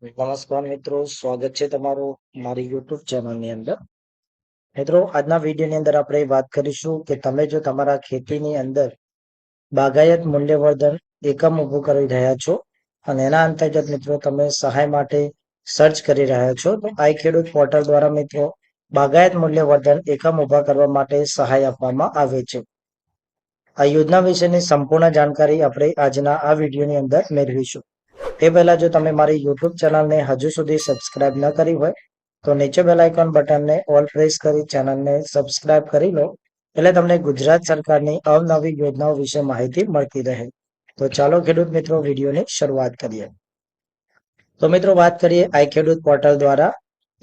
નમસ્કાર મિત્રો, સ્વાગત છે તમારું મારી યુટ્યુબ ચેનલની અંદર. મિત્રો, આજના વિડીયોની અંદર આપણે વાત કરીશું કે તમે જો તમારા ખેતીની અંદર બાગાયત મૂલ્યવર્ધન એકમ ઊભું કરી રહ્યા છો અને એના અંતર્ગત મિત્રો તમે સહાય માટે સર્ચ કરી રહ્યા છો, તો આઈ ખેડૂત પોર્ટલ દ્વારા મિત્રો બાગાયત મૂલ્યવર્ધન એકમ ઊભા કરવા માટે સહાય આપવામાં આવે છે. આ યોજના વિશેની સંપૂર્ણ જાણકારી આપણે આજના આ વિડીયોની અંદર મેળવીશું. તે પહેલા જો તમે મારી યુટ્યુબ ચેનલને હજુ સુધી સબસ્ક્રાઇબ ન કરી હોય તો નીચે બેલ આઇકોન બટનને ઓલ પ્રેસ કરી ચેનલને સબસ્ક્રાઇબ કરી લો, એટલે તમને ગુજરાત સરકારની અવનવી યોજનાઓ વિશે માહિતી મળતી રહે. તો ચાલો ખેડૂત મિત્રો વિડીયોની શરૂઆત કરીએ. તો મિત્રો વાત કરીએ આઈ ખેડૂત પોર્ટલ દ્વારા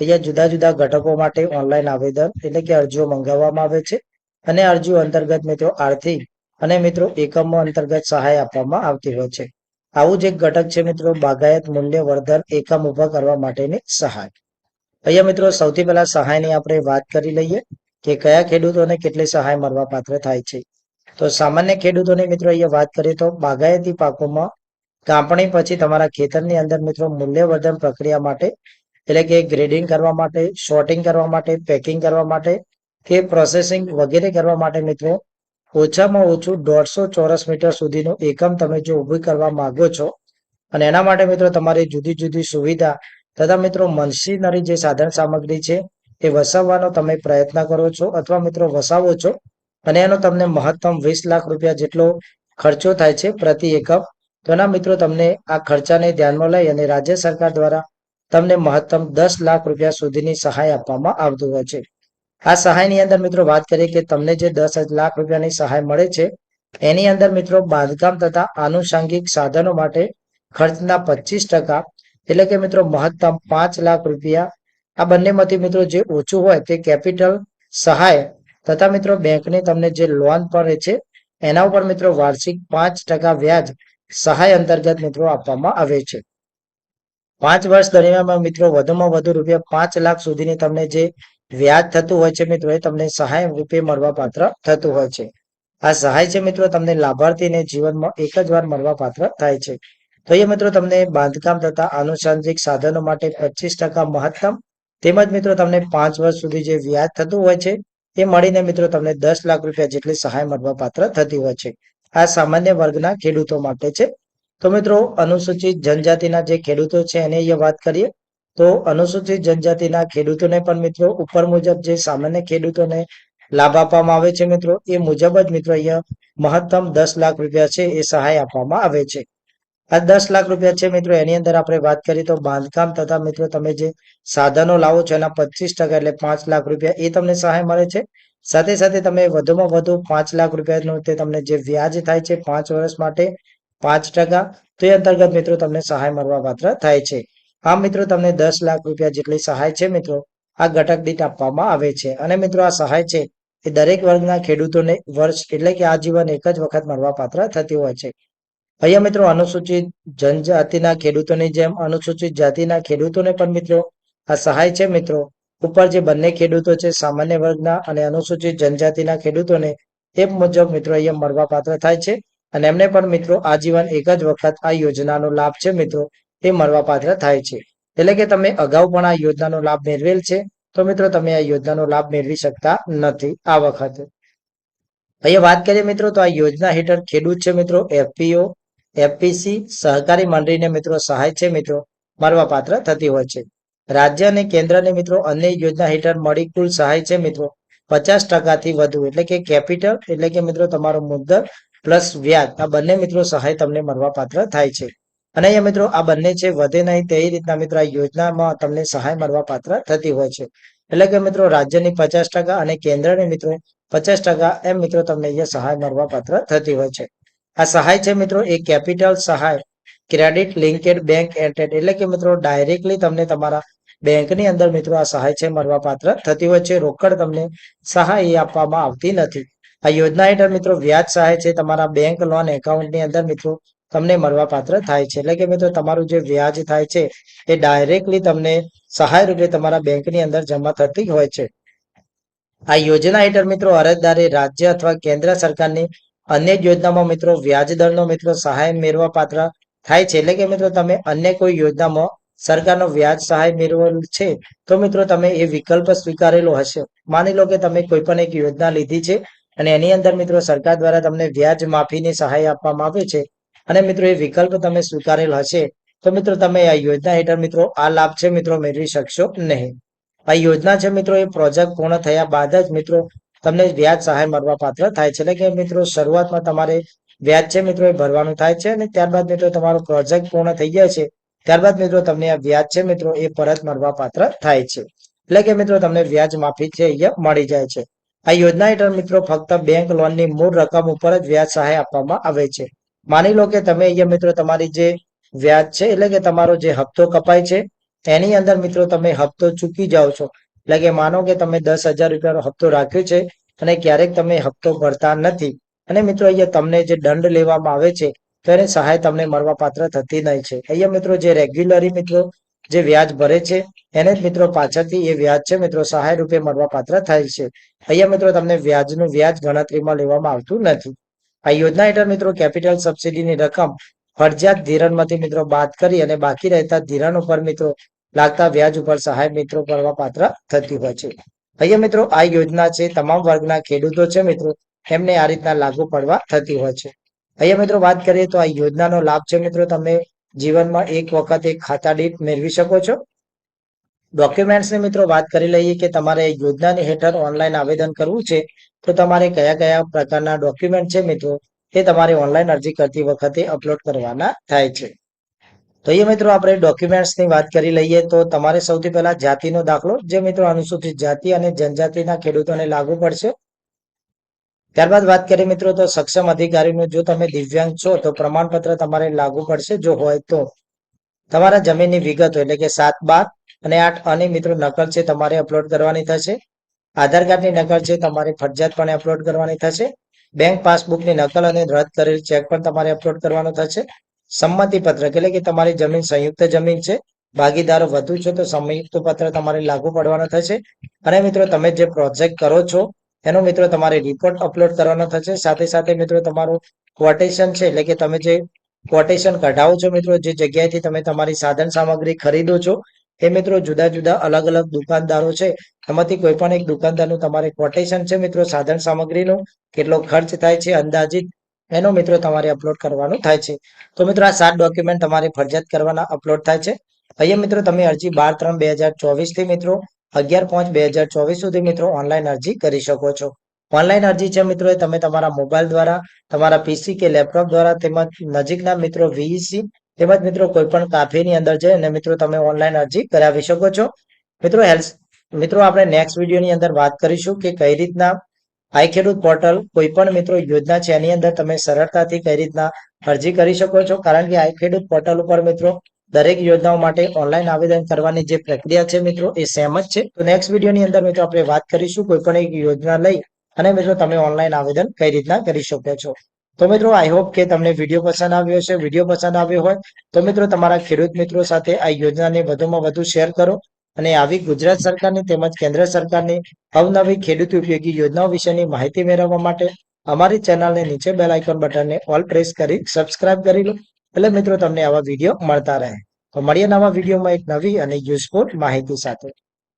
અહીંયા જુદા જુદા ઘટકો માટે ઓનલાઈન આવેદન એટલે કે અરજીઓ મંગાવવામાં આવે છે અને અરજીઓ અંતર્ગત મિત્રો આર્થિક અને મિત્રો એકમો અંતર્ગત સહાય આપવામાં આવતી હોય છે. આવું જ એક ઘટક છે મિત્રો બાગાયત મૂલ્યવર્ધન એકમ ઊભા કરવા માટેની સહાય. અહીંયા મિત્રો સૌથી પહેલા સહાયની આપણે વાત કરી લઈએ કે કયા ખેડૂતોને કેટલી સહાય મળવા પાત્ર થાય છે. તો સામાન્ય ખેડૂતોની મિત્રો અહીંયા વાત કરીએ તો બાગાયતી પાકોમાં કાપણી પછી તમારા ખેતરની અંદર મિત્રો મૂલ્યવર્ધન પ્રક્રિયા માટે એટલે કે ગ્રેડિંગ કરવા માટે, સોર્ટિંગ કરવા માટે, પેકિંગ કરવા માટે કે પ્રોસેસિંગ વગેરે કરવા માટે મિત્રો ઓછામાં ઓછું 150 ચોરસ મીટર સુધીનું એકમ તમે જો ઊભું કરવા માંગો છો અને એના માટે મિત્રો તમારી જુદી જુદી સુવિધા તથા મિત્રો મશીનરી જે સાધન સામગ્રી છે એ વસાવવાનો તમે પ્રયત્ન કરો છો અથવા મિત્રો વસાવો છો અને એનો તમને મહત્તમ 20 લાખ રૂપિયા જેટલો ખર્ચો થાય છે પ્રતિ એકમ. તો એના મિત્રો તમને આ ખર્ચાને ધ્યાનમાં લઈ અને રાજ્ય સરકાર દ્વારા તમને મહત્તમ 10 લાખ રૂપિયા સુધીની સહાય આપવામાં આવતી હોય છે. આ સહાયની અંદર મિત્રો વાત કરીએ કે તમને જે 10 લાખ રૂપિયાની સહાય મળે છે એની અંદર મિત્રો બાંધકામ તથા આનુષંગિક સાધનો માટે ખર્ચના 25% એટલે કે મિત્રો મહત્તમ 5 લાખ રૂપિયા આ બંનેમાંથી મિત્રો જે ઓછું હોય તે કેપિટલ સહાય તથા મિત્રો બેંકની તમને જે લોન પડે છે એના ઉપર મિત્રો વાર્ષિક 5% વ્યાજ સહાય અંતર્ગત મિત્રો આપવામાં આવે છે. 5 વર્ષ દરમિયાન મિત્રો વધુમાં વધુ રૂપિયા 5 લાખ સુધીની તમને જે વ્યાજ થતું હોય છે મિત્રો એ તમને સહાય રૂપે મળવા પાત્ર થતું હોય છે. આ સહાય છે મિત્રો તમને લાભાર્થીને જીવનમાં એક જ વાર મળવા પાત્ર થાય છે. તો એ મિત્રો તમને બાંધકામ તથા આનુષંગિક સાધનો માટે 25% મહત્તમ તેમજ મિત્રો તમને 5 વર્ષ સુધી જે વ્યાજ થતું હોય છે એ મળીને મિત્રો તમને 10 લાખ રૂપિયા જેટલી સહાય મળવા પાત્ર થતી હોય છે. આ સામાન્ય વર્ગના ખેડૂતો માટે છે. તો મિત્રો અનુસૂચિત જનજાતિના જે ખેડૂતો છે એની અહીંયા વાત કરીએ તો અનુસૂચિત જનજાતિના ખેડૂતોને પણ મિત્રો ઉપર મુજબ જે સામાન્ય ખેડૂતોને લાભ આપવામાં આવે છે મિત્રો એ મુજબ જ મિત્રો અહીંયા મહત્તમ 10 લાખ રૂપિયા છે એ સહાય આપવામાં આવે છે. આ 10 લાખ રૂપિયા છે મિત્રો એની અંદર આપણે વાત કરીએ તો બાંધકામ તથા મિત્રો તમે જે સાધનો લાવો છો એના 25% એટલે 5 લાખ રૂપિયા એ તમને સહાય મળે છે. સાથે સાથે તમે વધુમાં વધુ 5 લાખ રૂપિયાનું તે તમને જે વ્યાજ થાય છે 5 વર્ષ માટે 5%, તો એ અંતર્ગત મિત્રો તમને સહાય મળવા પાત્ર થાય છે. આ મિત્રો તમને 10 લાખ રૂપિયા જેટલી સહાય છે મિત્રો આ ઘટક દીઠ આપવામાં આવે છે અને મિત્રો આ સહાય છે એ દરેક વર્ગના ખેડૂતોને વર્ષ એટલે કે આજીવન એક જ વખત મળવા પાત્ર થતી હોય છે. અહીંયા મિત્રો અનુસૂચિત જનજાતિના ખેડૂતોની જેમ અનુસૂચિત જાતિના ખેડૂતોને પણ મિત્રો આ સહાય છે મિત્રો ઉપર જે બંને ખેડૂતો છે સામાન્ય વર્ગના અને અનુસૂચિત જનજાતિના ખેડૂતોને એ મુજબ મિત્રો અહીંયા મળવા પાત્ર થાય છે અને એમને પણ મિત્રો આજીવન એક જ વખત આ યોજનાનો લાભ છે મિત્રો એ મળવા પાત્ર થાય છે. એટલે કે તમે અગાઉ પણ આ યોજનાનો લાભ મેળવેલ છે તો મિત્રો તમે આ યોજનાનો લાભ મેળવી શકતા નથી આ વખતે. અહીંયા વાત કરીએ મિત્રો તો આ યોજના હેઠળ ખેડૂત છે મિત્રો એફપીઓ, એફપીસી સહકારી મંડળીને મિત્રો સહાય છે મિત્રો મળવા પાત્ર થતી હોય છે. રાજ્ય અને કેન્દ્રની મિત્રો અન્ય યોજના હેઠળ મળી કુલ સહાય છે મિત્રો 50% થી વધુ એટલે કે કેપિટલ એટલે કે મિત્રો તમારો મુદ્દલ પ્લસ વ્યાજ આ બંને મિત્રો સહાય તમને મળવા પાત્ર થાય છે. અને અહીંયા મિત્રો આ બંને છે વધે નહીં તે રીતના મિત્રો આ યોજનામાં તમને સહાય મળવા પાત્ર થતી હોય છે. એટલે કે મિત્રો રાજ્યની 50% અને કેન્દ્રની મિત્રો 50% એમ મિત્રો તમને અહીંયા સહાય મળવા પાત્ર થતી હોય છે. આ સહાય છે મિત્રો એ કેપિટલ સહાય ક્રેડિટ લિંકેડ બેંક એટેડ એટલે કે મિત્રો ડાયરેક્ટલી તમને તમારા બેંકની અંદર મિત્રો આ સહાય છે મળવા પાત્ર થતી હોય છે. રોકડ તમને સહાય એ આપવામાં આવતી નથી. આ યોજના હેઠળ મિત્રો વ્યાજ સહાય છે તમારા બેંક લોન એકાઉન્ટની અંદર મિત્રો તમને મળવા પાત્ર થાય છે. એટલે કે મિત્રો તમારું જે વ્યાજ થાય છે એ ડાયરેક્ટલી તમને સહાય રૂપે તમારા બેંકની અંદર જમા થતી હોય છે. આ યોજના હેઠળ મિત્રો અરજદારે રાજ્ય અથવા કેન્દ્ર સરકારની અન્ય યોજનામાં મિત્રો વ્યાજ દરનો મિત્રો સહાય મેળવવા પાત્ર થાય છે. એટલે કે મિત્રો તમે અન્ય કોઈ યોજનામાં સરકારનો વ્યાજ સહાય મેળવેલ છે તો મિત્રો તમે એ વિકલ્પ સ્વીકારેલો હશે. માની લો કે તમે કોઈ પણ એક યોજના લીધી છે અને એની અંદર મિત્રો સરકાર દ્વારા તમને વ્યાજ માફીની સહાય આપવામાં આવે છે અને મિત્રો એ વિકલ્પ તમે સ્વીકારેલ હશે તો મિત્રો તમે આ યોજના હેઠળ મિત્રો આ લાભ છે મિત્રો મેળવી શકશો નહીં. આ યોજના છે મિત્રો એ પ્રોજેક્ટ પૂર્ણ થયા બાદ જ મિત્રો તમને વ્યાજ સહાય મળવા પાત્ર થાય છે. એટલે કે મિત્રો શરૂઆતમાં તમારે વ્યાજ છે મિત્રો એ ભરવાનું થાય છે અને ત્યારબાદ મિત્રો તમારો પ્રોજેક્ટ પૂર્ણ થઈ જાય છે ત્યારબાદ મિત્રો તમને આ વ્યાજ છે મિત્રો એ પરત મળવા પાત્ર થાય છે. એટલે કે મિત્રો તમને વ્યાજ માફી છે અહીંયા મળી જાય છે. આ યોજના હેઠળ મિત્રો ફક્ત બેંક લોનની મૂળ રકમ ઉપર જ વ્યાજ સહાય આપવામાં આવે છે. માની લો કે તમે અહીંયા મિત્રો તમારી જે વ્યાજ છે એટલે કે તમારો જે હપ્તો કપાય છે એની અંદર મિત્રો તમે હપ્તો ચૂકી જાઓ છો. એટલે કે માનો કે તમે 10,000 રૂપિયાનો હપ્તો રાખ્યો છે અને ક્યારેક તમે હપ્તો ભરતા નથી અને મિત્રો અહીંયા તમને જે દંડ લેવામાં આવે છે તો એની સહાય તમને મળવા પાત્ર થતી નહીં છે. અહીંયા મિત્રો જે રેગ્યુલરી મિત્રો જે વ્યાજ ભરે છે એને જ મિત્રો પાછળથી એ વ્યાજ છે મિત્રો સહાય રૂપે મળવા પાત્ર થાય છે. અહીંયા મિત્રો તમને વ્યાજનું વ્યાજ ગણતરીમાં લેવામાં આવતું નથી. આ યોજના હેઠળ મિત્રો કેપિટલ સબસિડીની રકમ ફરજિયાત ધિરાણમાંથી મિત્રો બાદ કરી અને બાકી રહેતા ધિરાણ ઉપર મિત્રો લાગતા વ્યાજ ઉપર સહાય મિત્રો મળવા પાત્ર થતી હોય છે. અહીંયા મિત્રો આ યોજના છે તમામ વર્ગના ખેડૂતો છે મિત્રો એમને આ રીતના લાગુ પડવા થતી હોય છે. અહીંયા મિત્રો વાત કરીએ તો આ યોજનાનો લાભ છે મિત્રો તમે જીવનમાં એક વખત એક ખાતા દીઠ મેળવી શકો છો. ડોક્યુમેન્ટ્સની મિત્રો વાત કરી લઈએ કે તમારે યોજનાની હેઠળ ઓનલાઈન આવેદન કરવું છે તો તમારે કયા કયા પ્રકારના ડોક્યુમેન્ટ છે મિત્રો એ તમારે ઓનલાઈન અરજી કરતી વખતે અપલોડ કરવાના થાય છે. તો એ મિત્રો આપણે ડોક્યુમેન્ટ્સની વાત કરી લઈએ તો તમારે સૌથી પહેલા જાતિનો દાખલો જે મિત્રો અનુસૂચિત જાતિ અને જનજાતિના ખેડૂતોને લાગુ પડશે. ત્યારબાદ વાત કરીએ મિત્રો તો સક્ષમ અધિકારીનું જો તમે દિવ્યાંગ છો તો પ્રમાણપત્ર તમારે લાગુ પડશે જો હોય તો. તમારા જમીનની વિગતો એટલે કે 7, 12 અને 8 આની મિત્રો નકલ છે તમારે અપલોડ કરવાની થશે. આધાર કાર્ડની નકલ છે તમારે ફરજિયાતપણે અપલોડ કરવાની થશે. બેંક પાસબુકની નકલ અને રદ કરેલ ચેક પણ તમારે અપલોડ કરવાનો થશે. સંમતિ પત્રક એટલે કે તમારી જમીન સંયુક્ત જમીન છે, ભાગીદારો વધુ છે તો સંયુક્ત પત્ર તમારે લાગુ પડવાનો થશે. અને મિત્રો તમે જે પ્રોજેક્ટ કરો છો એનો મિત્રો તમારે રિપોર્ટ અપલોડ કરવાનો થશે. સાથે સાથે મિત્રો તમારું ક્વોટેશન છે એટલે કે તમે જે ક્વોટેશન કઢાવો છો મિત્રો જે જગ્યાએથી તમે તમારી સાધન સામગ્રી ખરીદો છો એ મિત્રો જુદા જુદા અલગ અલગ દુકાનદારો છે એમાંથી કોઈ પણ એક દુકાનદારનું તમારે ક્વોટેશન છે મિત્રો સાધન સામગ્રીનું કેટલો ખર્ચ થાય છે અંદાજિત એનો મિત્રો તમારે અપલોડ કરવાનું થાય છે. તો મિત્રો આ 7 ડોક્યુમેન્ટ તમારે ફરજિયાત કરવાના અપલોડ થાય છે. અહીંયા મિત્રો તમે અરજી 12/3/2024 થી મિત્રો 11/5/2024 સુધી મિત્રો ઓનલાઈન અરજી કરી શકો છો. ઓનલાઈન અરજી છે મિત્રો એ તમે તમારા મોબાઈલ દ્વારા, તમારા પીસી કે લેપટોપ દ્વારા તેમજ નજીકના મિત્રો વીઈસી તેમજ મિત્રો કોઈ પણ કાફેની અંદર જઈને મિત્રો તમે ઓનલાઈન અરજી કરાવી શકો છો. મિત્રો આપણે નેક્સ્ટ વિડીયોની અંદર વાત કરીશું કે કઈ રીતના આઈ ખેડૂત પોર્ટલ કોઈ પણ મિત્રો યોજના છે એની અંદર તમે સરળતાથી કઈ રીતના અરજી કરી શકો છો. કારણ કે આઈ ખેડૂત પોર્ટલ ઉપર મિત્રો દરેક યોજનાઓ માટે ઓનલાઈન આવેદન કરવાની જે પ્રક્રિયા છે મિત્રો એ સેમ જ છે. તો નેક્સ્ટ વિડીયોની અંદર મિત્રો આપણે વાત કરીશું કોઈ પણ એક યોજના લઈ અને મિત્રો તમે ઓનલાઈન આવેદન કઈ રીતના કરી શકો છો. તો મિત્રો આઈ હોપ કે તમને વિડીયો પસંદ આવ્યો હશે. વિડીયો પસંદ આવ્યો હોય તો મિત્રો તમારા ખેડૂત મિત્રો સાથે આ યોજનાને વધુમાં વધુ શેર કરો અને આવી ગુજરાત સરકારની તેમજ કેન્દ્ર સરકારની અવનવી ખેડૂત ઉપયોગી યોજનાઓ વિશેની માહિતી મેળવવા માટે અમારી ચેનલને નીચે બેલ આઇકોન બટનને ઓલ પ્રેસ કરી સબસ્ક્રાઇબ કરી લો એટલે મિત્રો તમને આવા વિડીયો મળતા રહે. તો મળીએ નવા વિડીયોમાં એક નવી અને યુઝફુલ માહિતી સાથે.